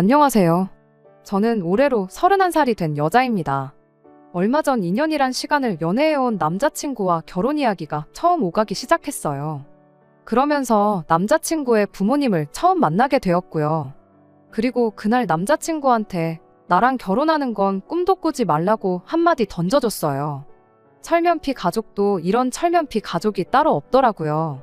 안녕하세요. 저는 올해로 31살이 된 여자입니다. 얼마 전 2년이란 시간을 연애해온 남자친구와 결혼 이야기가 처음 오가기 시작했어요. 그러면서 남자친구의 부모님을 처음 만나게 되었고요. 그리고 그날 남자친구한테 나랑 결혼하는 건 꿈도 꾸지 말라고 한마디 던져줬어요. 철면피 가족도 이런 철면피 가족이 따로 없더라고요.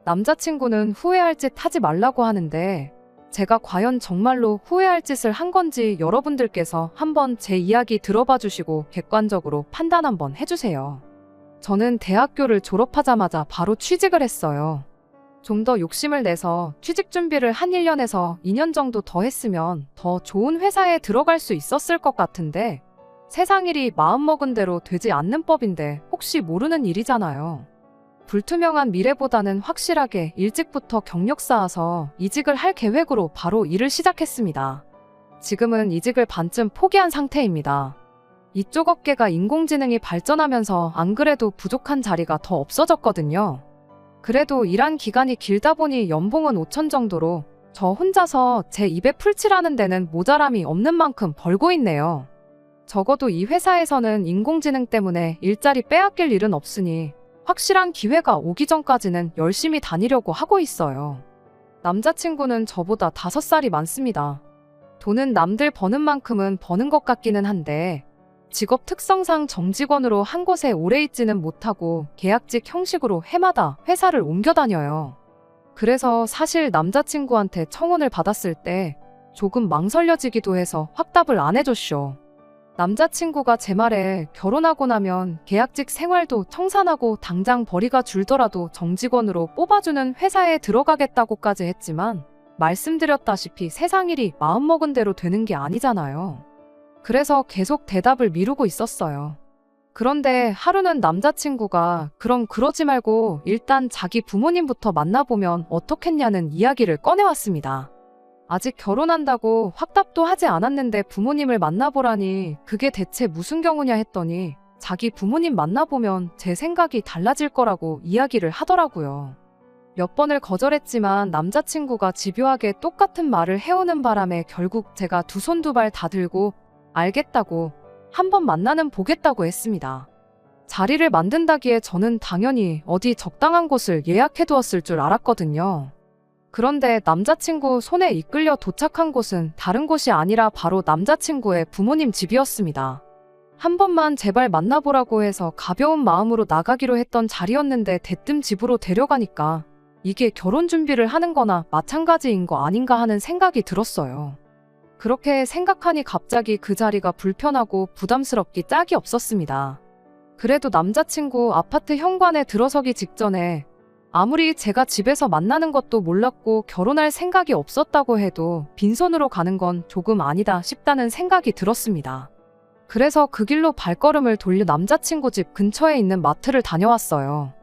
남자친구는 후회할 짓 하지 말라고 하는데 제가 과연 정말로 후회할 짓을 한 건지 여러분들께서 한번 제 이야기 들어봐 주시고 객관적으로 판단 한번 해주세요. 저는 대학교를 졸업하자마자 바로 취직을 했어요. 좀 더 욕심을 내서 취직 준비를 한 1년에서 2년 정도 더 했으면 더 좋은 회사에 들어갈 수 있었을 것 같은데 세상 일이 마음먹은 대로 되지 않는 법인데 혹시 모르는 일이잖아요. 불투명한 미래보다는 확실하게 일찍부터 경력 쌓아서 이직을 할 계획으로 바로 일을 시작했습니다. 지금은 이직을 반쯤 포기한 상태입니다. 이쪽 업계가 인공지능이 발전하면서 안 그래도 부족한 자리가 더 없어졌거든요. 그래도 일한 기간이 길다 보니 연봉은 5천 정도로 저 혼자서 제 입에 풀칠하는 데는 모자람이 없는 만큼 벌고 있네요. 적어도 이 회사에서는 인공지능 때문에 일자리 빼앗길 일은 없으니 확실한 기회가 오기 전까지는 열심히 다니려고 하고 있어요. 남자친구는 저보다 5살이 많습니다. 돈은 남들 버는 만큼은 버는 것 같기는 한데 직업 특성상 정직원으로 한 곳에 오래 있지는 못하고 계약직 형식으로 해마다 회사를 옮겨 다녀요. 그래서 사실 남자친구한테 청혼을 받았을 때 조금 망설여지기도 해서 확답을 안 해줬쇼. 남자친구가 제 말에 결혼하고 나면 계약직 생활도 청산하고 당장 벌이가 줄더라도 정직원으로 뽑아주는 회사에 들어가겠다고까지 했지만 말씀드렸다시피 세상 일이 마음먹은 대로 되는 게 아니잖아요. 그래서 계속 대답을 미루고 있었어요. 그런데 하루는 남자친구가 그럼 그러지 말고 일단 자기 부모님부터 만나보면 어떻겠냐는 이야기를 꺼내왔습니다. 아직 결혼한다고 확답도 하지 않았는데 부모님을 만나보라니 그게 대체 무슨 경우냐 했더니 자기 부모님 만나보면 제 생각이 달라질 거라고 이야기를 하더라고요. 몇 번을 거절했지만 남자친구가 집요하게 똑같은 말을 해오는 바람에 결국 제가 두 손 두 발 다 들고 알겠다고 한번 만나는 보겠다고 했습니다. 자리를 만든다기에 저는 당연히 어디 적당한 곳을 예약해두었을 줄 알았거든요. 그런데 남자친구 손에 이끌려 도착한 곳은 다른 곳이 아니라 바로 남자친구의 부모님 집이었습니다. 한 번만 제발 만나보라고 해서 가벼운 마음으로 나가기로 했던 자리였는데 대뜸 집으로 데려가니까 이게 결혼 준비를 하는 거나 마찬가지인 거 아닌가 하는 생각이 들었어요. 그렇게 생각하니 갑자기 그 자리가 불편하고 부담스럽기 짝이 없었습니다. 그래도 남자친구 아파트 현관에 들어서기 직전에 아무리 제가 집에서 만나는 것도 몰랐고 결혼할 생각이 없었다고 해도 빈손으로 가는 건 조금 아니다 싶다는 생각이 들었습니다. 그래서 그 길로 발걸음을 돌려 남자친구 집 근처에 있는 마트를 다녀왔어요.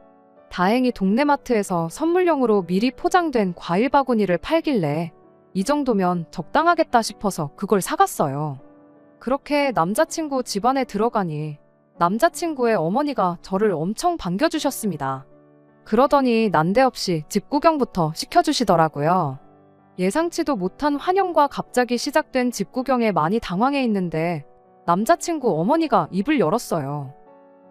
다행히 동네 마트에서 선물용으로 미리 포장된 과일 바구니를 팔길래 이 정도면 적당하겠다 싶어서 그걸 사갔어요. 그렇게 남자친구 집안에 들어가니 남자친구의 어머니가 저를 엄청 반겨주셨습니다. 그러더니 난데없이 집 구경부터 시켜주시더라고요. 예상치도 못한 환영과 갑자기 시작된 집 구경에 많이 당황해 있는데 남자친구 어머니가 입을 열었어요.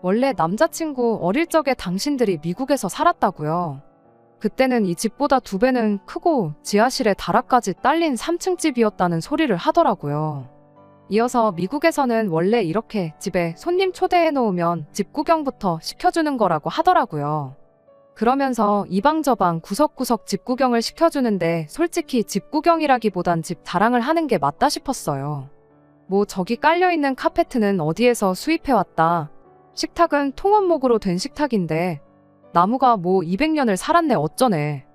원래 남자친구 어릴 적에 당신들이 미국에서 살았다고요. 그때는 이 집보다 2배는 크고 지하실에 다락까지 딸린 3층 집이었다는 소리를 하더라고요. 이어서 미국에서는 원래 이렇게 집에 손님 초대해 놓으면 집 구경부터 시켜주는 거라고 하더라고요. 그러면서 이방저방 구석구석 집 구경을 시켜주는데 솔직히 집 구경이라기보단 집 자랑을 하는 게 맞다 싶었어요. 뭐 저기 깔려있는 카페트는 어디에서 수입해왔다. 식탁은 통원목으로 된 식탁인데 나무가 뭐 200년을 살았네 어쩌네.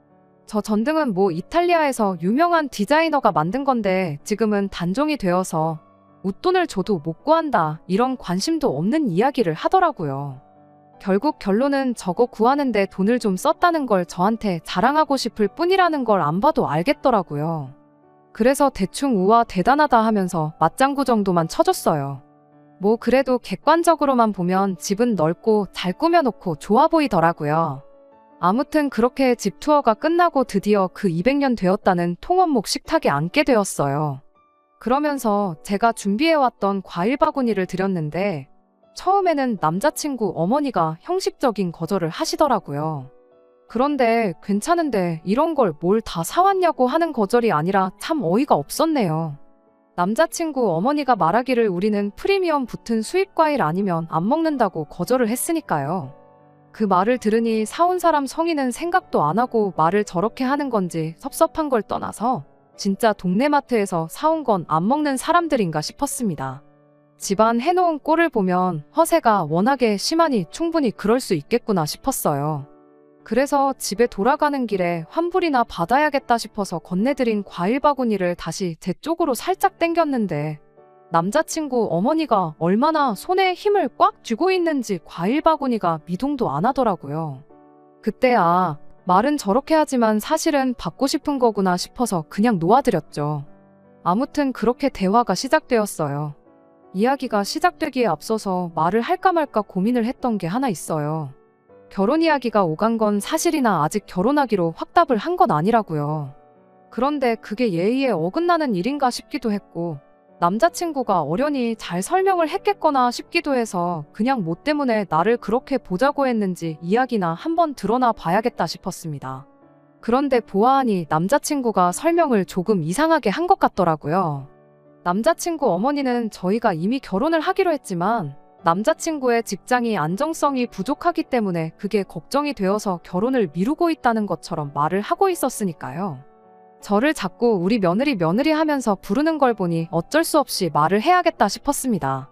저 전등은 뭐 이탈리아에서 유명한 디자이너가 만든 건데 지금은 단종이 되어서 웃돈을 줘도 못 구한다. 이런 관심도 없는 이야기를 하더라고요. 결국 결론은 저거 구하는데 돈을 좀 썼다는 걸 저한테 자랑하고 싶을 뿐이라는 걸 안 봐도 알겠더라고요. 그래서 대충 우와 대단하다 하면서 맞장구 정도만 쳐줬어요. 뭐 그래도 객관적으로만 보면 집은 넓고 잘 꾸며놓고 좋아 보이더라고요. 아무튼 그렇게 집 투어가 끝나고 드디어 그 200년 되었다는 통원목 식탁에 앉게 되었어요. 그러면서 제가 준비해왔던 과일 바구니를 드렸는데 처음에는 남자친구 어머니가 형식적인 거절을 하시더라고요. 그런데 괜찮은데 이런 걸 뭘 다 사왔냐고 하는 거절이 아니라 참 어이가 없었네요. 남자친구 어머니가 말하기를 우리는 프리미엄 붙은 수입 과일 아니면 안 먹는다고 거절을 했으니까요. 그 말을 들으니 사온 사람 성의는 생각도 안 하고 말을 저렇게 하는 건지 섭섭한 걸 떠나서 진짜 동네 마트에서 사온 건 안 먹는 사람들인가 싶었습니다. 집안 해놓은 꼴을 보면 허세가 워낙에 심하니 충분히 그럴 수 있겠구나 싶었어요. 그래서 집에 돌아가는 길에 환불이나 받아야겠다 싶어서 건네드린 과일 바구니를 다시 제 쪽으로 살짝 당겼는데 남자친구 어머니가 얼마나 손에 힘을 꽉 쥐고 있는지 과일 바구니가 미동도 안 하더라고요. 그때 말은 저렇게 하지만 사실은 받고 싶은 거구나 싶어서 그냥 놓아드렸죠. 아무튼 그렇게 대화가 시작되었어요. 이야기가 시작되기에 앞서서 말을 할까 말까 고민을 했던 게 하나 있어요. 결혼 이야기가 오간 건 사실이나 아직 결혼하기로 확답을 한 건 아니라고요. 그런데 그게 예의에 어긋나는 일인가 싶기도 했고 남자친구가 어련히 잘 설명을 했겠거나 싶기도 해서 그냥 뭐 때문에 나를 그렇게 보자고 했는지 이야기나 한번 드러나 봐야겠다 싶었습니다. 그런데 보아하니 남자친구가 설명을 조금 이상하게 한 것 같더라고요. 남자친구 어머니는 저희가 이미 결혼을 하기로 했지만 남자친구의 직장이 안정성이 부족하기 때문에 그게 걱정이 되어서 결혼을 미루고 있다는 것처럼 말을 하고 있었으니까요. 저를 자꾸 우리 며느리 하면서 부르는 걸 보니 어쩔 수 없이 말을 해야겠다 싶었습니다.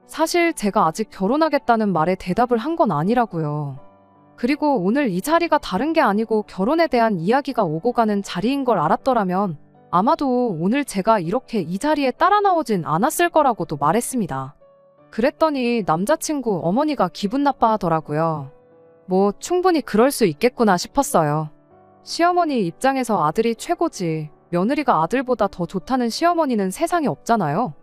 사실 제가 아직 결혼하겠다는 말에 대답을 한 건 아니라고요. 그리고 오늘 이 자리가 다른 게 아니고 결혼에 대한 이야기가 오고 가는 자리인 걸 알았더라면 아마도 오늘 제가 이렇게 이 자리에 따라 나오진 않았을 거라고도 말했습니다. 그랬더니 남자친구 어머니가 기분 나빠하더라고요. 뭐 충분히 그럴 수 있겠구나 싶었어요. 시어머니 입장에서 아들이 최고지. 며느리가 아들보다 더 좋다는 시어머니는 세상에 없잖아요.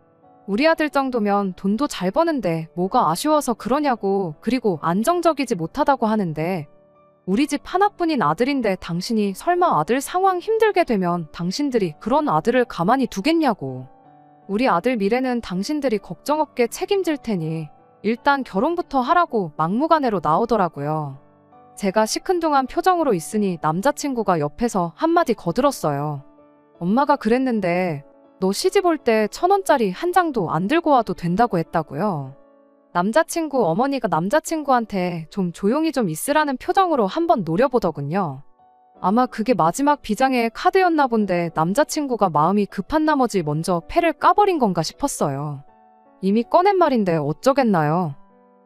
우리 아들 정도면 돈도 잘 버는데 뭐가 아쉬워서 그러냐고. 그리고 안정적이지 못하다고 하는데 우리 집 하나뿐인 아들인데 당신이 설마 아들 상황 힘들게 되면 당신들이 그런 아들을 가만히 두겠냐고. 우리 아들 미래는 당신들이 걱정 없게 책임질 테니 일단 결혼부터 하라고 막무가내로 나오더라고요. 제가 시큰둥한 표정으로 있으니 남자친구가 옆에서 한마디 거들었어요. 엄마가 그랬는데 너 시집 올 때 1,000원짜리 한 장도 안 들고 와도 된다고 했다고요. 남자친구 어머니가 남자친구한테 좀 조용히 좀 있으라는 표정으로 한번 노려보더군요. 아마 그게 마지막 비장의 카드였나 본데 남자친구가 마음이 급한 나머지 먼저 패를 까버린 건가 싶었어요. 이미 꺼낸 말인데 어쩌겠나요.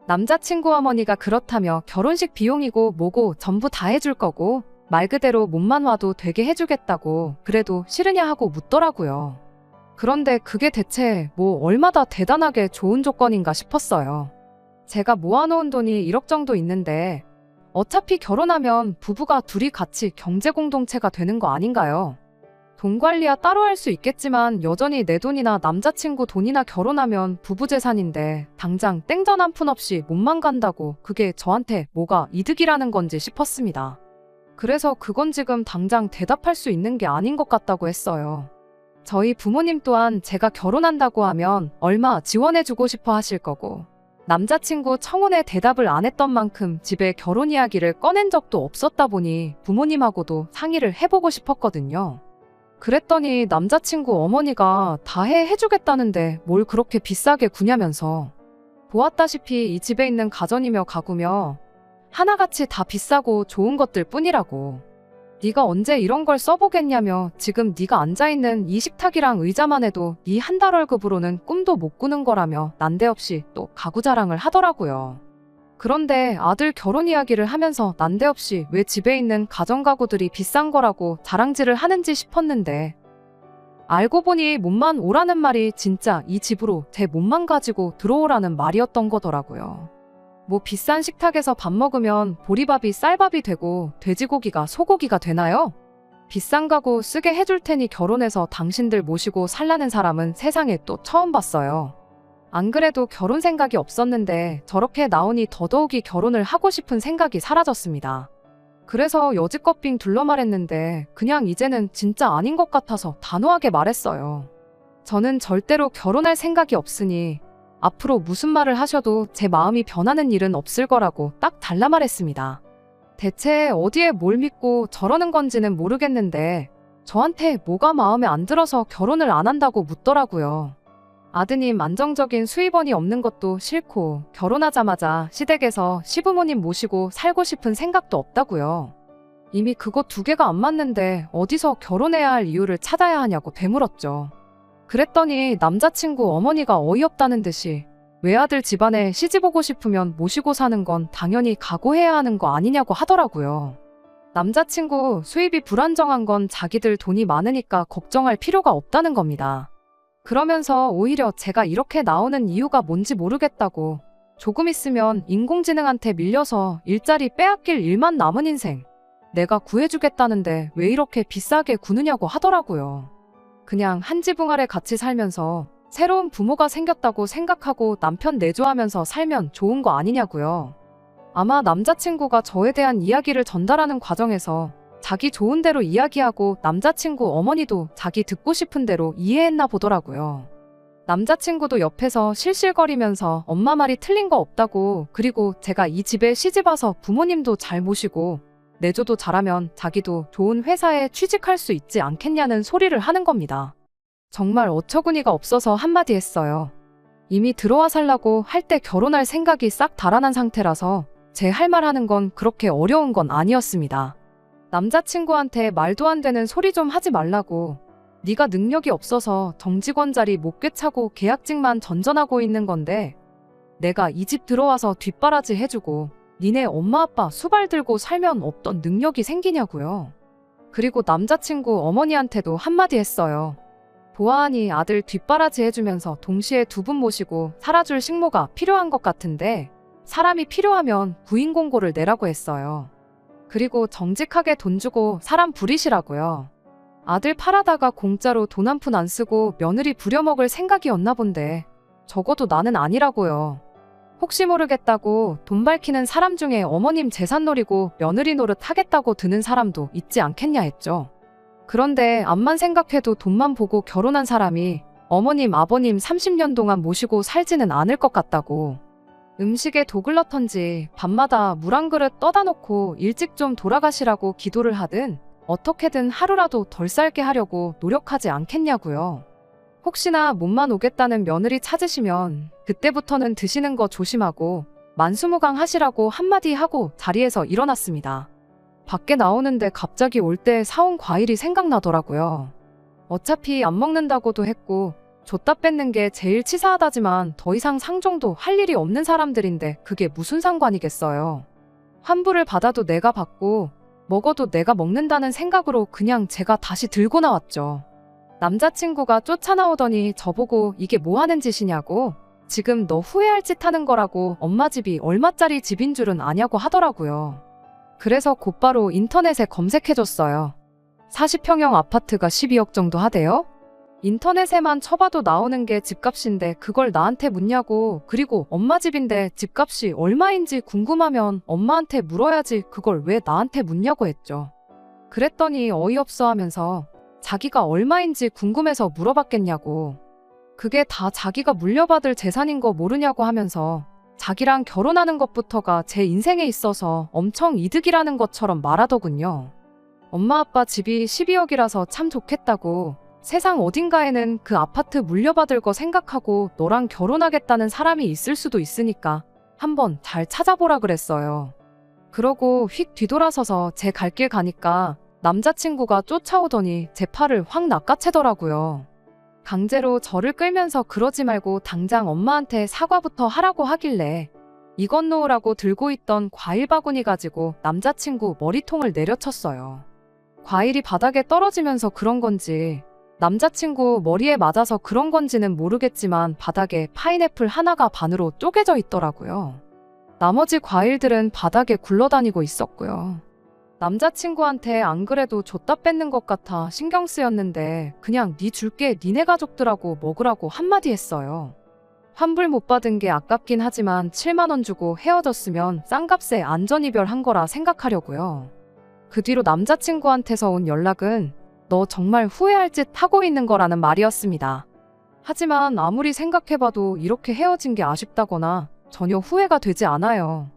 남자친구 어머니가 그렇다며 결혼식 비용이고 뭐고 전부 다 해줄 거고 말 그대로 몸만 와도 되게 해주겠다고 그래도 싫으냐 하고 묻더라고요. 그런데 그게 대체 뭐 얼마나 대단하게 좋은 조건인가 싶었어요. 제가 모아놓은 돈이 1억 정도 있는데 어차피 결혼하면 부부가 둘이 같이 경제공동체가 되는 거 아닌가요? 돈 관리야 따로 할 수 있겠지만 여전히 내 돈이나 남자친구 돈이나 결혼하면 부부 재산인데 당장 땡전 한 푼 없이 몸만 간다고 그게 저한테 뭐가 이득이라는 건지 싶었습니다. 그래서 그건 지금 당장 대답할 수 있는 게 아닌 것 같다고 했어요. 저희 부모님 또한 제가 결혼한다고 하면 얼마 지원해주고 싶어 하실 거고 남자친구 청혼에 대답을 안 했던 만큼 집에 결혼 이야기를 꺼낸 적도 없었다 보니 부모님하고도 상의를 해보고 싶었거든요. 그랬더니 남자친구 어머니가 다 해주겠다는데 뭘 그렇게 비싸게 구냐면서 보았다시피 이 집에 있는 가전이며 가구며 하나같이 다 비싸고 좋은 것들 뿐이라고. 네가 언제 이런 걸 써보겠냐며 지금 네가 앉아있는 이 식탁이랑 의자만 해도 네 한 달 월급으로는 꿈도 못 꾸는 거라며 난데없이 또 가구 자랑을 하더라고요. 그런데 아들 결혼 이야기를 하면서 난데없이 왜 집에 있는 가전가구들이 비싼 거라고 자랑질을 하는지 싶었는데 알고 보니 몸만 오라는 말이 진짜 이 집으로 제 몸만 가지고 들어오라는 말이었던 거더라고요. 뭐 비싼 식탁에서 밥 먹으면 보리밥이 쌀밥이 되고 돼지고기가 소고기가 되나요? 비싼 가구 쓰게 해줄 테니 결혼해서 당신들 모시고 살라는 사람은 세상에 또 처음 봤어요. 안 그래도 결혼 생각이 없었는데 저렇게 나오니 더더욱이 결혼을 하고 싶은 생각이 사라졌습니다. 그래서 여지껏 빙 둘러 말했는데 그냥 이제는 진짜 아닌 것 같아서 단호하게 말했어요. 저는 절대로 결혼할 생각이 없으니 앞으로 무슨 말을 하셔도 제 마음이 변하는 일은 없을 거라고 딱 달라 말했습니다. 대체 어디에 뭘 믿고 저러는 건지는 모르겠는데 저한테 뭐가 마음에 안 들어서 결혼을 안 한다고 묻더라고요. 아드님 안정적인 수입원이 없는 것도 싫고 결혼하자마자 시댁에서 시부모님 모시고 살고 싶은 생각도 없다고요. 이미 그거 두 개가 안 맞는데 어디서 결혼해야 할 이유를 찾아야 하냐고 되물었죠. 그랬더니 남자친구 어머니가 어이없다는 듯이 외아들 집안에 시집 오고 싶으면 모시고 사는 건 당연히 각오해야 하는 거 아니냐고 하더라고요. 남자친구 수입이 불안정한 건 자기들 돈이 많으니까 걱정할 필요가 없다는 겁니다. 그러면서 오히려 제가 이렇게 나오는 이유가 뭔지 모르겠다고 조금 있으면 인공지능한테 밀려서 일자리 빼앗길 일만 남은 인생 내가 구해주겠다는데 왜 이렇게 비싸게 구느냐고 하더라고요. 그냥 한 지붕 아래 같이 살면서 새로운 부모가 생겼다고 생각하고 남편 내조하면서 살면 좋은 거 아니냐고요. 아마 남자친구가 저에 대한 이야기를 전달하는 과정에서 자기 좋은 대로 이야기하고 남자친구 어머니도 자기 듣고 싶은 대로 이해했나 보더라고요. 남자친구도 옆에서 실실거리면서 엄마 말이 틀린 거 없다고 그리고 제가 이 집에 시집와서 부모님도 잘 모시고 내조도 잘하면 자기도 좋은 회사에 취직할 수 있지 않겠냐는 소리를 하는 겁니다. 정말 어처구니가 없어서 한마디 했어요. 이미 들어와 살라고 할 때 결혼할 생각이 싹 달아난 상태라서 제 할 말 하는 건 그렇게 어려운 건 아니었습니다. 남자친구한테 말도 안 되는 소리 좀 하지 말라고 네가 능력이 없어서 정직원 자리 못 꿰차고 계약직만 전전하고 있는 건데 내가 이 집 들어와서 뒷바라지 해주고 니네 엄마 아빠 수발 들고 살면 어떤 능력이 생기냐고요. 그리고 남자친구 어머니한테도 한마디 했어요. 보아하니 아들 뒷바라지 해주면서 동시에 두 분 모시고 살아줄 식모가 필요한 것 같은데 사람이 필요하면 구인 공고를 내라고 했어요. 그리고 정직하게 돈 주고 사람 부리시라고요. 아들 팔아다가 공짜로 돈 한 푼 안 쓰고 며느리 부려먹을 생각이었나 본데 적어도 나는 아니라고요. 혹시 모르겠다고 돈 밝히는 사람 중에 어머님 재산 노리고 며느리 노릇 하겠다고 드는 사람도 있지 않겠냐 했죠. 그런데 앞만 생각해도 돈만 보고 결혼한 사람이 어머님 아버님 30년 동안 모시고 살지는 않을 것 같다고. 음식에 도글러턴지 밤마다 물 한 그릇 떠다 놓고 일찍 좀 돌아가시라고 기도를 하든 어떻게든 하루라도 덜 살게 하려고 노력하지 않겠냐고요. 혹시나 몸만 오겠다는 며느리 찾으시면 그때부터는 드시는 거 조심하고 만수무강 하시라고 한마디 하고 자리에서 일어났습니다. 밖에 나오는데 갑자기 올 때 사온 과일이 생각나더라고요. 어차피 안 먹는다고도 했고 줬다 뺏는 게 제일 치사하다지만 더 이상 상종도 할 일이 없는 사람들인데 그게 무슨 상관이겠어요. 환불을 받아도 내가 받고 먹어도 내가 먹는다는 생각으로 그냥 제가 다시 들고 나왔죠. 남자친구가 쫓아나오더니 저보고 이게 뭐 하는 짓이냐고 지금 너 후회할 짓 하는 거라고 엄마 집이 얼마짜리 집인 줄은 아냐고 하더라고요. 그래서 곧바로 인터넷에 검색해줬어요. 40평형 아파트가 12억 정도 하대요? 인터넷에만 쳐봐도 나오는 게 집값인데 그걸 나한테 묻냐고. 그리고 엄마 집인데 집값이 얼마인지 궁금하면 엄마한테 물어야지 그걸 왜 나한테 묻냐고 했죠. 그랬더니 어이없어 하면서 자기가 얼마인지 궁금해서 물어봤겠냐고. 그게 다 자기가 물려받을 재산인 거 모르냐고 하면서 자기랑 결혼하는 것부터가 제 인생에 있어서 엄청 이득이라는 것처럼 말하더군요. 엄마 아빠 집이 12억이라서 참 좋겠다고. 세상 어딘가에는 그 아파트 물려받을 거 생각하고 너랑 결혼하겠다는 사람이 있을 수도 있으니까 한번 잘 찾아보라 그랬어요. 그러고 휙 뒤돌아서서 제 갈 길 가니까 남자친구가 쫓아오더니 제 팔을 확 낚아채더라고요. 강제로 저를 끌면서 그러지 말고 당장 엄마한테 사과부터 하라고 하길래 이건 놓으라고 들고 있던 과일 바구니 가지고 남자친구 머리통을 내려쳤어요. 과일이 바닥에 떨어지면서 그런 건지 남자친구 머리에 맞아서 그런 건지는 모르겠지만 바닥에 파인애플 하나가 반으로 쪼개져 있더라고요. 나머지 과일들은 바닥에 굴러다니고 있었고요. 남자친구한테 안 그래도 줬다 뺏는 것 같아 신경 쓰였는데 그냥 네 줄게 니네 가족들하고 먹으라고 한마디 했어요. 환불 못 받은 게 아깝긴 하지만 7만 원 주고 헤어졌으면 싼값에 안전이별한 거라 생각하려고요. 그 뒤로 남자친구한테서 온 연락은 너 정말 후회할 짓 하고 있는 거라는 말이었습니다. 하지만 아무리 생각해봐도 이렇게 헤어진 게 아쉽다거나 전혀 후회가 되지 않아요.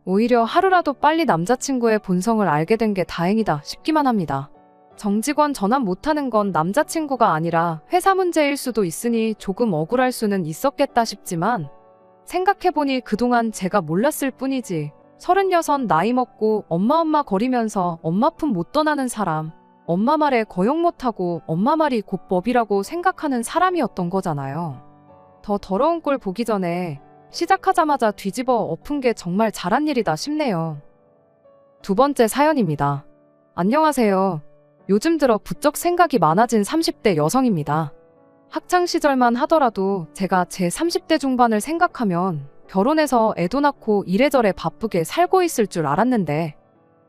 오히려 하루라도 빨리 남자친구의 본성을 알게 된 게 다행이다 싶기만 합니다. 정직원 전환 못하는 건 남자친구가 아니라 회사 문제일 수도 있으니 조금 억울할 수는 있었겠다 싶지만 생각해보니 그동안 제가 몰랐을 뿐이지 36 나이 먹고 엄마 거리면서 엄마 품 못 떠나는 사람, 엄마 말에 거역 못하고 엄마 말이 곧 법이라고 생각하는 사람이었던 거잖아요. 더 더러운 꼴 보기 전에 시작하자마자 뒤집어 엎은 게 정말 잘한 일이다 싶네요. 두 번째 사연입니다. 안녕하세요. 요즘 들어 부쩍 생각이 많아진 30대 여성입니다. 학창시절만 하더라도 제가 제 30대 중반을 생각하면 결혼해서 애도 낳고 이래저래 바쁘게 살고 있을 줄 알았는데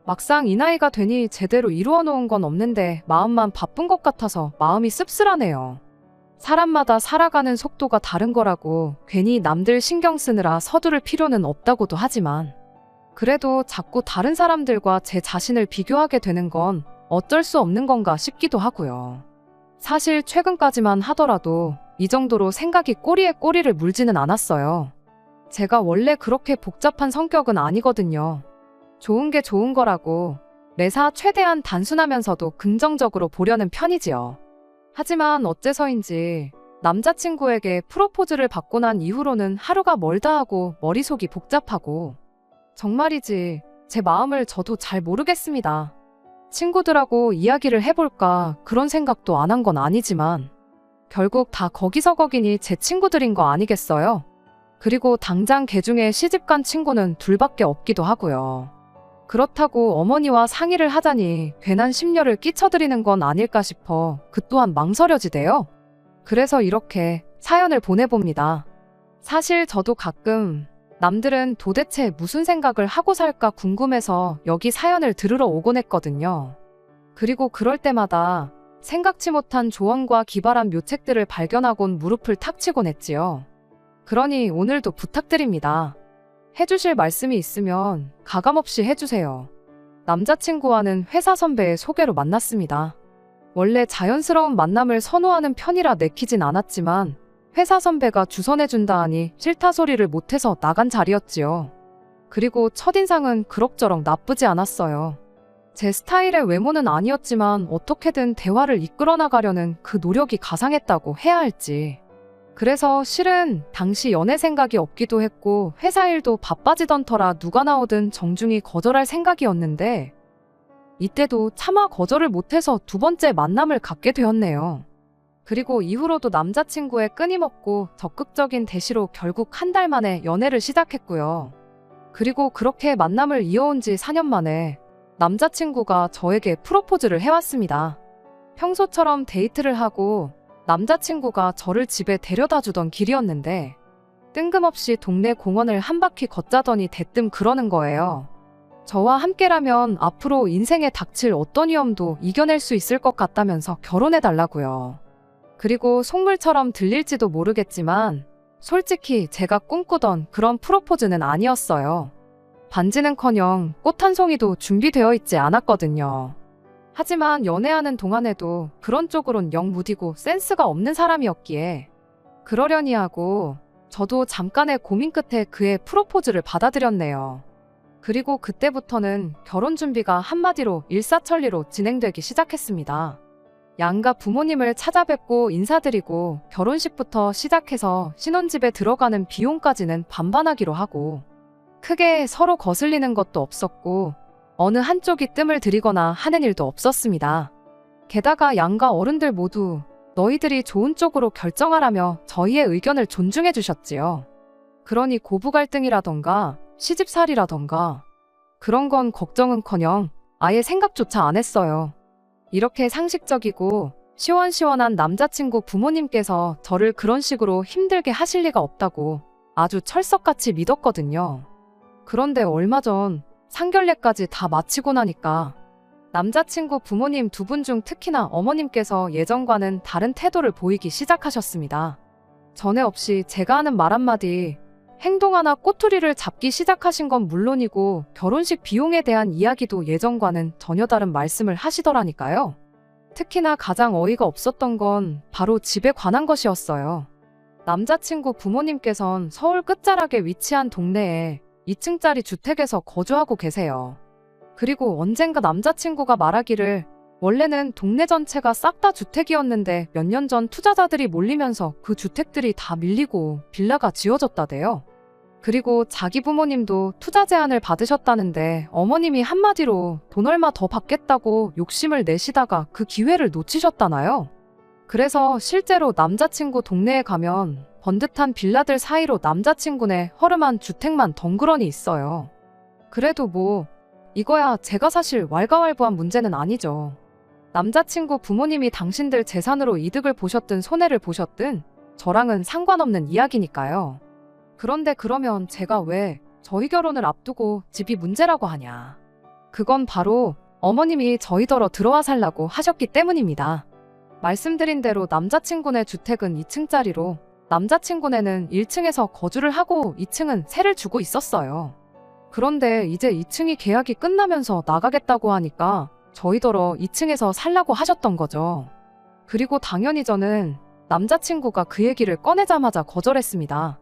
막상 이 나이가 되니 제대로 이루어 놓은 건 없는데 마음만 바쁜 것 같아서 마음이 씁쓸하네요. 사람마다 살아가는 속도가 다른 거라고 괜히 남들 신경 쓰느라 서두를 필요는 없다고도 하지만 그래도 자꾸 다른 사람들과 제 자신을 비교하게 되는 건 어쩔 수 없는 건가 싶기도 하고요. 사실 최근까지만 하더라도 이 정도로 생각이 꼬리에 꼬리를 물지는 않았어요. 제가 원래 그렇게 복잡한 성격은 아니거든요. 좋은 게 좋은 거라고 매사 최대한 단순하면서도 긍정적으로 보려는 편이지요. 하지만 어째서인지 남자친구에게 프로포즈를 받고 난 이후로는 하루가 멀다 하고 머릿속이 복잡하고 정말이지 제 마음을 저도 잘 모르겠습니다. 친구들하고 이야기를 해볼까 그런 생각도 안 한 건 아니지만 결국 다 거기서 거기니 제 친구들인 거 아니겠어요? 그리고 당장 걔 중에 시집간 친구는 둘밖에 없기도 하고요. 그렇다고 어머니와 상의를 하자니 괜한 심려를 끼쳐드리는 건 아닐까 싶어 그 또한 망설여지대요. 그래서 이렇게 사연을 보내봅니다. 사실 저도 가끔 남들은 도대체 무슨 생각을 하고 살까 궁금해서 여기 사연을 들으러 오곤 했거든요. 그리고 그럴 때마다 생각지 못한 조언과 기발한 묘책들을 발견하곤 무릎을 탁 치곤 했지요. 그러니 오늘도 부탁드립니다. 해주실 말씀이 있으면 가감없이 해주세요. 남자친구와는 회사 선배의 소개로 만났습니다. 원래 자연스러운 만남을 선호하는 편이라 내키진 않았지만 회사 선배가 주선해준다 하니 싫다 소리를 못해서 나간 자리였지요. 그리고 첫인상은 그럭저럭 나쁘지 않았어요. 제 스타일의 외모는 아니었지만 어떻게든 대화를 이끌어 나가려는 그 노력이 가상했다고 해야 할지. 그래서 실은 당시 연애 생각이 없기도 했고 회사 일도 바빠지던 터라 누가 나오든 정중히 거절할 생각이었는데 이때도 차마 거절을 못해서 두 번째 만남을 갖게 되었네요. 그리고 이후로도 남자친구의 끊임없고 적극적인 대시로 결국 한 달 만에 연애를 시작했고요. 그리고 그렇게 만남을 이어온 지 4년 만에 남자친구가 저에게 프로포즈를 해왔습니다. 평소처럼 데이트를 하고 남자친구가 저를 집에 데려다 주던 길이었는데 뜬금없이 동네 공원을 한 바퀴 걷자더니 대뜸 그러는 거예요. 저와 함께라면 앞으로 인생에 닥칠 어떤 위험도 이겨낼 수 있을 것 같다면서 결혼해달라고요. 그리고 속물처럼 들릴지도 모르겠지만 솔직히 제가 꿈꾸던 그런 프로포즈는 아니었어요. 반지는커녕 꽃 한 송이도 준비되어 있지 않았거든요. 하지만 연애하는 동안에도 그런 쪽으론 영 무디고 센스가 없는 사람이었기에 그러려니 하고 저도 잠깐의 고민 끝에 그의 프로포즈를 받아들였네요. 그리고 그때부터는 결혼 준비가 한마디로 일사천리로 진행되기 시작했습니다. 양가 부모님을 찾아뵙고 인사드리고 결혼식부터 시작해서 신혼집에 들어가는 비용까지는 반반하기로 하고 크게 서로 거슬리는 것도 없었고 어느 한쪽이 뜸을 들이거나 하는 일도 없었습니다. 게다가 양가 어른들 모두 너희들이 좋은 쪽으로 결정하라며 저희의 의견을 존중해 주셨지요. 그러니 고부 갈등이라던가 시집살이라던가 그런 건 걱정은커녕 아예 생각조차 안 했어요. 이렇게 상식적이고 시원시원한 남자친구 부모님께서 저를 그런 식으로 힘들게 하실 리가 없다고 아주 철석같이 믿었거든요. 그런데 얼마 전 상견례까지 다 마치고 나니까 남자친구 부모님 두 분 중 특히나 어머님께서 예전과는 다른 태도를 보이기 시작하셨습니다. 전에 없이 제가 하는 말 한마디, 행동 하나 꼬투리를 잡기 시작하신 건 물론이고 결혼식 비용에 대한 이야기도 예전과는 전혀 다른 말씀을 하시더라니까요. 특히나 가장 어이가 없었던 건 바로 집에 관한 것이었어요. 남자친구 부모님께선 서울 끝자락에 위치한 동네에 2층짜리 주택에서 거주하고 계세요. 그리고 언젠가 남자친구가 말하기를 원래는 동네 전체가 싹 다 주택이었는데 몇 년 전 투자자들이 몰리면서 그 주택들이 다 밀리고 빌라가 지어졌다대요. 그리고 자기 부모님도 투자 제안을 받으셨다는데 어머님이 한마디로 돈 얼마 더 받겠다고 욕심을 내시다가 그 기회를 놓치셨다나요? 그래서 실제로 남자친구 동네에 가면 번듯한 빌라들 사이로 남자친구네 허름한 주택만 덩그러니 있어요. 그래도 뭐 이거야 제가 사실 왈가왈부한 문제는 아니죠. 남자친구 부모님이 당신들 재산으로 이득을 보셨든 손해를 보셨든 저랑은 상관없는 이야기니까요. 그런데 그러면 제가 왜 저희 결혼을 앞두고 집이 문제라고 하냐. 그건 바로 어머님이 저희더러 들어와 살라고 하셨기 때문입니다. 말씀드린 대로 남자친구네 주택은 2층짜리로 남자친구네는 1층에서 거주를 하고 2층은 세를 주고 있었어요. 그런데 이제 2층이 계약이 끝나면서 나가겠다고 하니까 저희더러 2층에서 살라고 하셨던 거죠. 그리고 당연히 저는 남자친구가 그 얘기를 꺼내자마자 거절했습니다.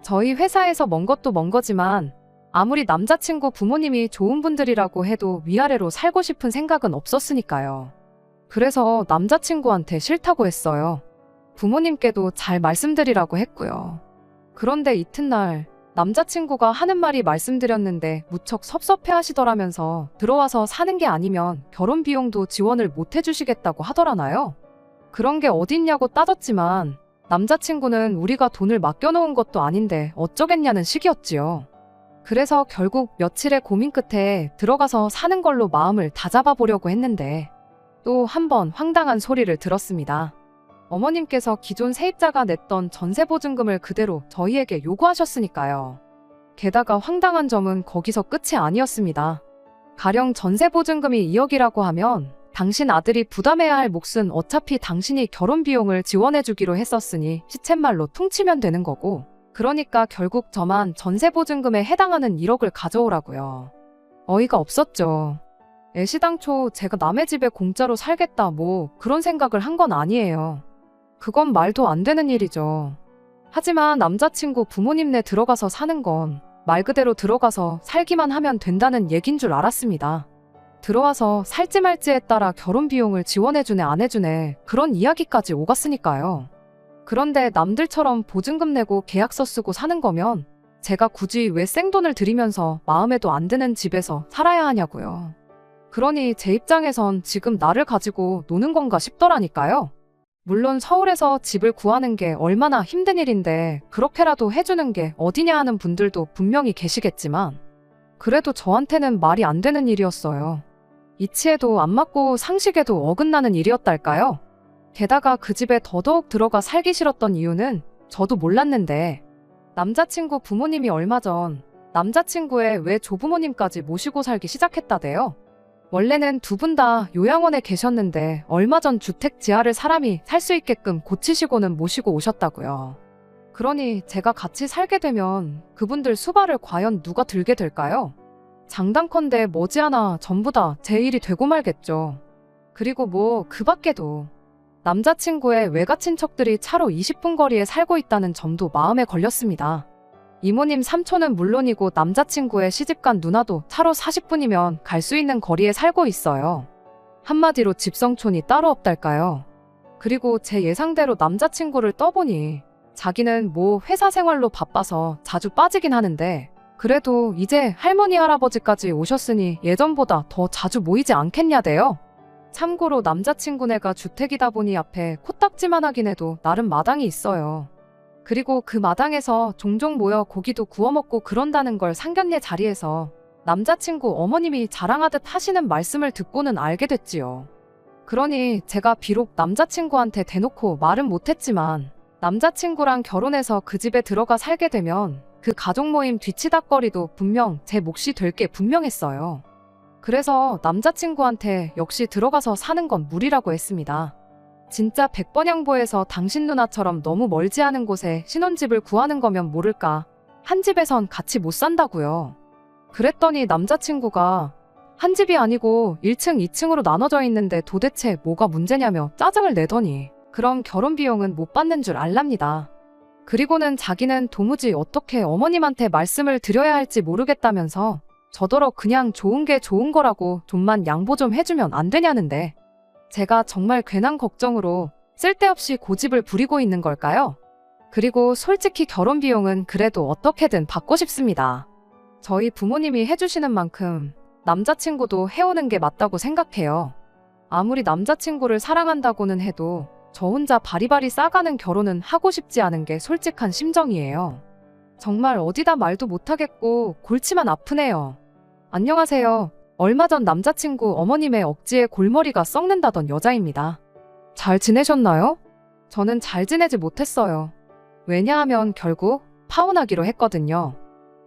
저희 회사에서 먼 것도 먼 거지만 아무리 남자친구 부모님이 좋은 분들이라고 해도 위아래로 살고 싶은 생각은 없었으니까요. 그래서 남자친구한테 싫다고 했어요. 부모님께도 잘 말씀드리라고 했고요. 그런데 이튿날 남자친구가 하는 말이 말씀드렸는데 무척 섭섭해 하시더라면서 들어와서 사는 게 아니면 결혼 비용도 지원을 못 해주시겠다고 하더라나요? 그런 게 어딨냐고 따졌지만 남자친구는 우리가 돈을 맡겨놓은 것도 아닌데 어쩌겠냐는 식이었지요. 그래서 결국 며칠의 고민 끝에 들어가서 사는 걸로 마음을 다잡아 보려고 했는데 또 한 번 황당한 소리를 들었습니다. 어머님께서 기존 세입자가 냈던 전세보증금을 그대로 저희에게 요구하셨으니까요. 게다가 황당한 점은 거기서 끝이 아니었습니다. 가령 전세보증금이 2억이라고 하면 당신 아들이 부담해야 할 몫은 어차피 당신이 결혼 비용을 지원해주기로 했었으니 시쳇말로 퉁치면 되는 거고, 그러니까 결국 저만 전세보증금에 해당하는 1억을 가져오라고요. 어이가 없었죠. 애시당초 제가 남의 집에 공짜로 살겠다 뭐 그런 생각을 한 건 아니에요. 그건 말도 안 되는 일이죠. 하지만 남자친구 부모님네 들어가서 사는 건 말 그대로 들어가서 살기만 하면 된다는 얘긴 줄 알았습니다. 들어와서 살지 말지에 따라 결혼 비용을 지원해주네 안 해주네 그런 이야기까지 오갔으니까요. 그런데 남들처럼 보증금 내고 계약서 쓰고 사는 거면 제가 굳이 왜 생돈을 들이면서 마음에도 안 드는 집에서 살아야 하냐고요. 그러니 제 입장에선 지금 나를 가지고 노는 건가 싶더라니까요. 물론 서울에서 집을 구하는 게 얼마나 힘든 일인데 그렇게라도 해주는 게 어디냐 하는 분들도 분명히 계시겠지만 그래도 저한테는 말이 안 되는 일이었어요. 이치에도 안 맞고 상식에도 어긋나는 일이었달까요? 게다가 그 집에 더더욱 들어가 살기 싫었던 이유는 저도 몰랐는데 남자친구 부모님이 얼마 전 남자친구의 외조부모님까지 모시고 살기 시작했다대요. 원래는 두 분 다 요양원에 계셨는데 얼마 전 주택 지하를 사람이 살 수 있게끔 고치시고는 모시고 오셨다고요. 그러니 제가 같이 살게 되면 그분들 수발을 과연 누가 들게 될까요? 장담컨대 머지않아 전부 다 제 일이 되고 말겠죠. 그리고 뭐 그 밖에도 남자친구의 외가 친척들이 차로 20분 거리에 살고 있다는 점도 마음에 걸렸습니다. 이모님 삼촌은 물론이고 남자친구의 시집간 누나도 차로 40분이면 갈 수 있는 거리에 살고 있어요. 한마디로 집성촌이 따로 없달까요. 그리고 제 예상대로 남자친구를 떠보니 자기는 뭐 회사 생활로 바빠서 자주 빠지긴 하는데 그래도 이제 할머니 할아버지까지 오셨으니 예전보다 더 자주 모이지 않겠냐대요. 참고로 남자친구네가 주택이다 보니 앞에 코딱지만 하긴 해도 나름 마당이 있어요. 그리고 그 마당에서 종종 모여 고기도 구워 먹고 그런다는 걸 상견례 자리에서 남자친구 어머님이 자랑하듯 하시는 말씀을 듣고는 알게 됐지요. 그러니 제가 비록 남자친구한테 대놓고 말은 못했지만 남자친구랑 결혼해서 그 집에 들어가 살게 되면 그 가족 모임 뒤치다꺼리도 분명 제 몫이 될 게 분명했어요. 그래서 남자친구한테 역시 들어가서 사는 건 무리라고 했습니다. 진짜 백번양보에서 당신 누나처럼 너무 멀지 않은 곳에 신혼집을 구하는 거면 모를까. 한 집에선 같이 못 산다고요. 그랬더니 남자친구가 한 집이 아니고 1층, 2층으로 나눠져 있는데 도대체 뭐가 문제냐며 짜증을 내더니 그럼 결혼 비용은 못 받는 줄 알랍니다. 그리고는 자기는 도무지 어떻게 어머님한테 말씀을 드려야 할지 모르겠다면서 저더러 그냥 좋은 게 좋은 거라고 좀만 양보 좀 해주면 안 되냐는데 제가 정말 괜한 걱정으로 쓸데없이 고집을 부리고 있는 걸까요? 그리고 솔직히 결혼 비용은 그래도 어떻게든 받고 싶습니다. 저희 부모님이 해주시는 만큼 남자친구도 해오는 게 맞다고 생각해요. 아무리 남자친구를 사랑한다고는 해도 저 혼자 바리바리 싸가는 결혼은 하고 싶지 않은 게 솔직한 심정이에요. 정말 어디다 말도 못하겠고 골치만 아프네요. 안녕하세요. 얼마 전 남자친구 어머님의 억지에 골머리가 썩는다던 여자입니다. 잘 지내셨나요? 저는 잘 지내지 못했어요. 왜냐하면 결국 파혼하기로 했거든요.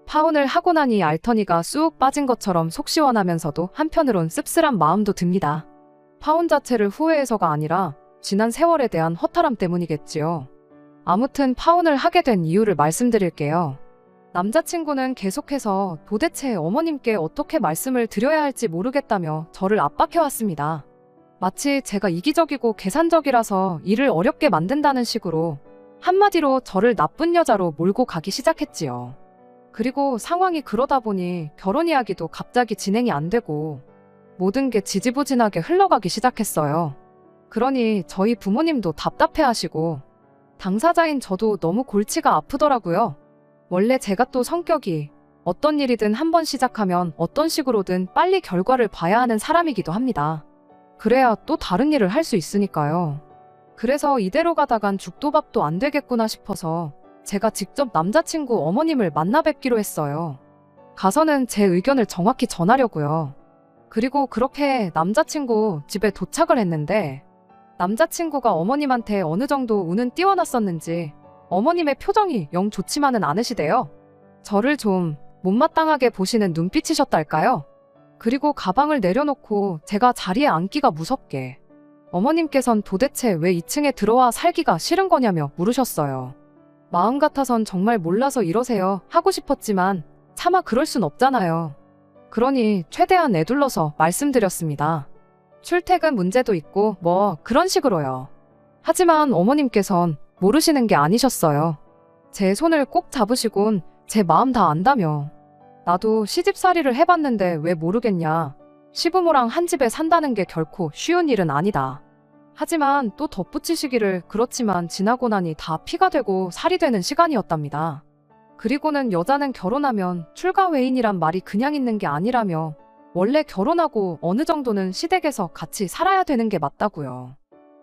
파혼을 하고 나니 알터니가 쑥 빠진 것처럼 속 시원하면서도 한편으론 씁쓸한 마음도 듭니다. 파혼 자체를 후회해서가 아니라 지난 세월에 대한 허탈함 때문이겠지요. 아무튼 파혼을 하게 된 이유를 말씀드릴게요. 남자친구는 계속해서 도대체 어머님께 어떻게 말씀을 드려야 할지 모르겠다며 저를 압박해왔습니다. 마치 제가 이기적이고 계산적이라서 일을 어렵게 만든다는 식으로 한마디로 저를 나쁜 여자로 몰고 가기 시작했지요. 그리고 상황이 그러다 보니 결혼 이야기도 갑자기 진행이 안 되고 모든 게 지지부진하게 흘러가기 시작했어요. 그러니 저희 부모님도 답답해하시고 당사자인 저도 너무 골치가 아프더라고요. 원래 제가 또 성격이 어떤 일이든 한번 시작하면 어떤 식으로든 빨리 결과를 봐야 하는 사람이기도 합니다. 그래야 또 다른 일을 할 수 있으니까요. 그래서 이대로 가다간 죽도 밥도 안 되겠구나 싶어서 제가 직접 남자친구 어머님을 만나 뵙기로 했어요. 가서는 제 의견을 정확히 전하려고요. 그리고 그렇게 남자친구 집에 도착을 했는데 남자친구가 어머님한테 어느 정도 운은 띄워놨었는지 어머님의 표정이 영 좋지만은 않으시대요. 저를 좀 못마땅하게 보시는 눈빛이셨달까요? 그리고 가방을 내려놓고 제가 자리에 앉기가 무섭게 어머님께선 도대체 왜 2층에 들어와 살기가 싫은 거냐며 물으셨어요. 마음 같아선 정말 몰라서 이러세요 하고 싶었지만 차마 그럴 순 없잖아요. 그러니 최대한 애둘러서 말씀드렸습니다. 출퇴근 문제도 있고 뭐 그런 식으로요. 하지만 어머님께선 모르시는 게 아니셨어요. 제 손을 꼭 잡으시곤 제 마음 다 안다며. 나도 시집살이를 해봤는데 왜 모르겠냐. 시부모랑 한 집에 산다는 게 결코 쉬운 일은 아니다. 하지만 또 덧붙이시기를 그렇지만 지나고 나니 다 피가 되고 살이 되는 시간이었답니다. 그리고는 여자는 결혼하면 출가 외인이란 말이 그냥 있는 게 아니라며 원래 결혼하고 어느 정도는 시댁에서 같이 살아야 되는 게 맞다고요.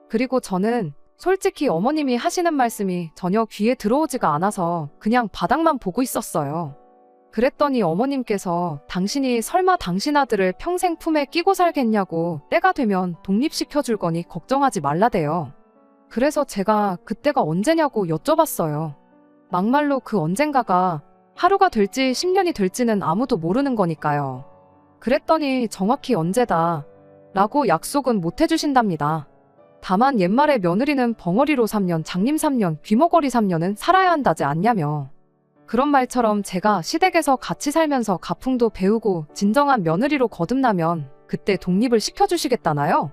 그리고 저는 솔직히 어머님이 하시는 말씀이 전혀 귀에 들어오지가 않아서 그냥 바닥만 보고 있었어요. 그랬더니 어머님께서 당신이 설마 당신 아들을 평생 품에 끼고 살겠냐고 때가 되면 독립시켜줄 거니 걱정하지 말라대요. 그래서 제가 그때가 언제냐고 여쭤봤어요. 막말로 그 언젠가가 하루가 될지 10년이 될지는 아무도 모르는 거니까요. 그랬더니 정확히 언제다 라고 약속은 못 해주신답니다. 다만 옛말에 며느리는 벙어리로 3년, 장님 3년, 귀머거리 3년은 살아야 한다지 않냐며. 그런 말처럼 제가 시댁에서 같이 살면서 가풍도 배우고 진정한 며느리로 거듭나면 그때 독립을 시켜주시겠다나요?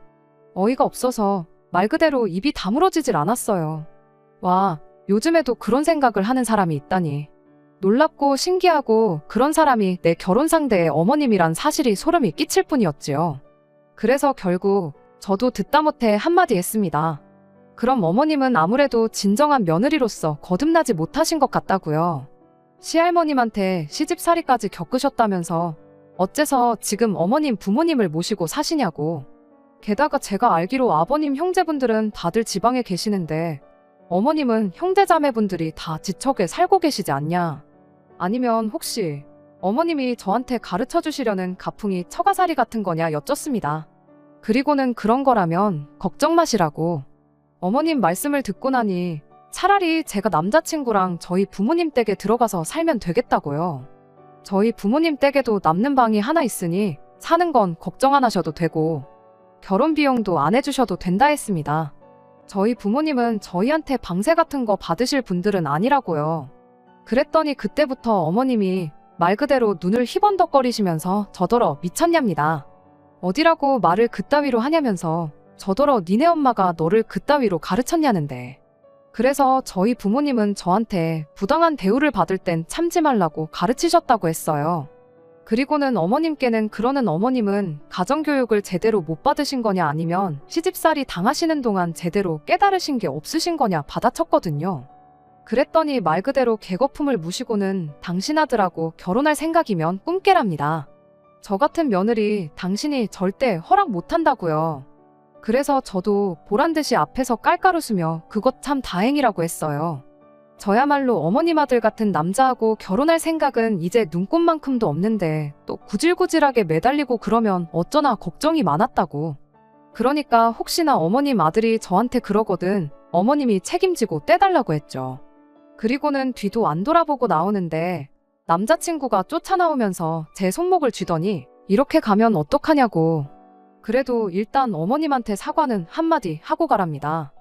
어이가 없어서 말 그대로 입이 다물어지질 않았어요. 와, 요즘에도 그런 생각을 하는 사람이 있다니. 놀랍고 신기하고 그런 사람이 내 결혼 상대의 어머님이란 사실이 소름이 끼칠 뿐이었지요. 그래서 결국 저도 듣다 못해 한마디 했습니다. 그럼 어머님은 아무래도 진정한 며느리로서 거듭나지 못하신 것 같다고요. 시할머님한테 시집살이까지 겪으셨다면서 어째서 지금 어머님 부모님을 모시고 사시냐고. 게다가 제가 알기로 아버님 형제분들은 다들 지방에 계시는데 어머님은 형제자매분들이 다 지척에 살고 계시지 않냐. 아니면 혹시 어머님이 저한테 가르쳐 주시려는 가풍이 처가살이 같은 거냐 여쭙습니다. 그리고는 그런 거라면 걱정 마시라고. 어머님 말씀을 듣고 나니 차라리 제가 남자친구랑 저희 부모님 댁에 들어가서 살면 되겠다고요. 저희 부모님 댁에도 남는 방이 하나 있으니 사는 건 걱정 안 하셔도 되고 결혼 비용도 안 해주셔도 된다 했습니다. 저희 부모님은 저희한테 방세 같은 거 받으실 분들은 아니라고요. 그랬더니 그때부터 어머님이 말 그대로 눈을 희번덕거리시면서 저더러 미쳤냐입니다. 어디라고 말을 그따위로 하냐면서 저더러 니네 엄마가 너를 그따위로 가르쳤냐는데. 그래서 저희 부모님은 저한테 부당한 대우를 받을 땐 참지 말라고 가르치셨다고 했어요. 그리고는 어머님께는 그러는 어머님은 가정교육을 제대로 못 받으신 거냐 아니면 시집살이 당하시는 동안 제대로 깨달으신 게 없으신 거냐 받아쳤거든요. 그랬더니 말 그대로 개거품을 무시고는 당신 아들하고 결혼할 생각이면 꿈깨랍니다. 저 같은 며느리 당신이 절대 허락 못한다고요. 그래서 저도 보란듯이 앞에서 깔깔 웃으며 그것 참 다행이라고 했어요. 저야말로 어머님 아들 같은 남자하고 결혼할 생각은 이제 눈꼽만큼도 없는데 또 구질구질하게 매달리고 그러면 어쩌나 걱정이 많았다고. 그러니까 혹시나 어머님 아들이 저한테 그러거든 어머님이 책임지고 떼달라고 했죠. 그리고는 뒤도 안 돌아보고 나오는데 남자친구가 쫓아나오면서 제 손목을 쥐더니 이렇게 가면 어떡하냐고. 그래도 일단 어머님한테 사과는 한마디 하고 가랍니다.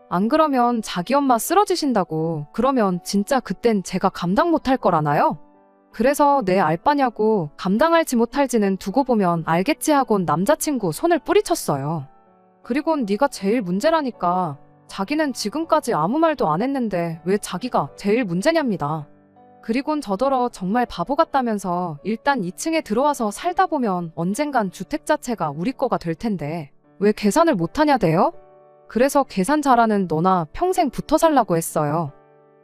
안 그러면 자기 엄마 쓰러지신다고. 그러면 진짜 그땐 제가 감당 못할 거라나요? 그래서 내 알바냐고 감당할지 못할지는 두고 보면 알겠지 하곤 남자친구 손을 뿌리쳤어요. 그리곤 네가 제일 문제라니까. 자기는 지금까지 아무 말도 안 했는데 왜 자기가 제일 문제냐입니다. 그리곤 저더러 정말 바보 같다면서 일단 2층에 들어와서 살다 보면 언젠간 주택 자체가 우리 거가 될 텐데 왜 계산을 못하냐대요? 그래서 계산 잘하는 너나 평생 붙어 살라고 했어요.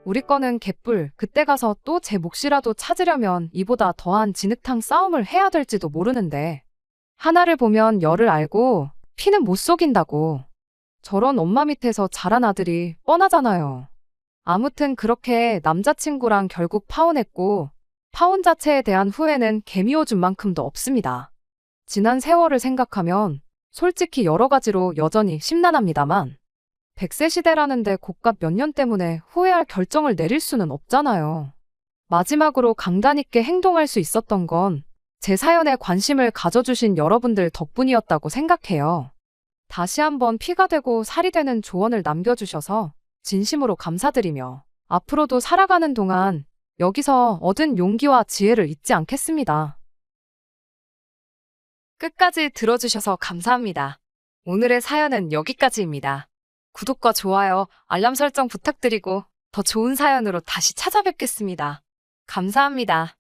우리 거는 개뿔. 그때 가서 또 제 몫이라도 찾으려면 이보다 더한 진흙탕 싸움을 해야 될지도 모르는데 하나를 보면 열을 알고 피는 못 속인다고. 저런 엄마 밑에서 자란 아들이 뻔하잖아요. 아무튼 그렇게 남자친구랑 결국 파혼했고 파혼 자체에 대한 후회는 개미오줌 만큼도 없습니다. 지난 세월을 생각하면 솔직히 여러 가지로 여전히 심란합니다만 100세 시대라는데 고값 몇 년 때문에 후회할 결정을 내릴 수는 없잖아요. 마지막으로 강단 있게 행동할 수 있었던 건 제 사연에 관심을 가져주신 여러분들 덕분이었다고 생각해요. 다시 한번 피가 되고 살이 되는 조언을 남겨주셔서 진심으로 감사드리며 앞으로도 살아가는 동안 여기서 얻은 용기와 지혜를 잊지 않겠습니다. 끝까지 들어주셔서 감사합니다. 오늘의 사연은 여기까지입니다. 구독과 좋아요, 알람 설정 부탁드리고 더 좋은 사연으로 다시 찾아뵙겠습니다. 감사합니다.